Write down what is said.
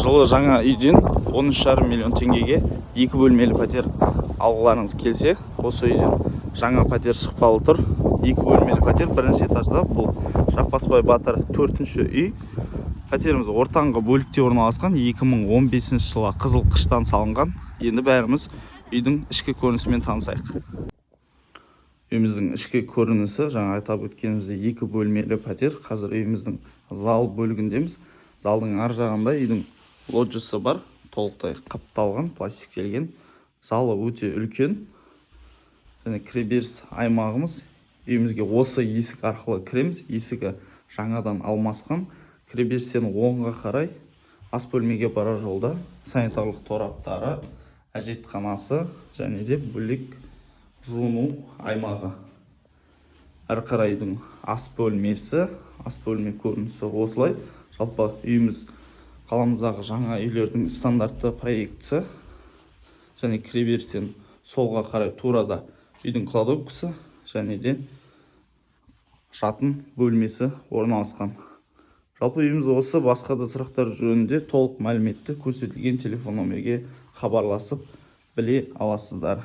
жылы жаңа үйден 13,5 миллион теңгеге 2 бөлмелі пәтер алғыларыңыз келсе, осы үйден жаңа пәтер шықпалы тұр. 2 бөлмелі пәтер бірінші этажда. Бұл Жаппасбай Батыр 4-ші үй. Пәтеріміз ортаңғы бөлікте орналасқан. 2015 жылы қызыл қыштан салынған. Енді бәріміз үйдің ішкі көрінісімен танысайық. Үйіміздің ішкі көрінісі, жаңа айтап өткенімізде 2 бөлмелі пәтер. Қазір үйіміздің зал бөлігіндеміз. Залдың ар жағында үйдің лоджиясы бар, толықтай қапталған, пластиктелген. Залы өте үлкен. Және кіреберіс аймағымыз. Үйімізге осы есік арқылы кіреміз. Есігі жаңадан алмасқан. Кіреберістен оңға қарай ас бөлмеге барар жолда санитарлық тораптары, әжетханасы және де бөлек жуыну аймағы. Әрі қарайдың ас бөлмесі, ас бөлме көрінісі осылай. Жалпы үйіміз қаламыздағы жаңа үйлердің стандартты проектісі. Және кіреберістен солға қарай турада үйдің кладовкасы және де жатын бөлмесі орналасқан. Жалпы үйіміз осы. Басқа да сұрақтар жөнінде толық мәліметті көрсетілген телефон номерге хабарласып біле аласыздар.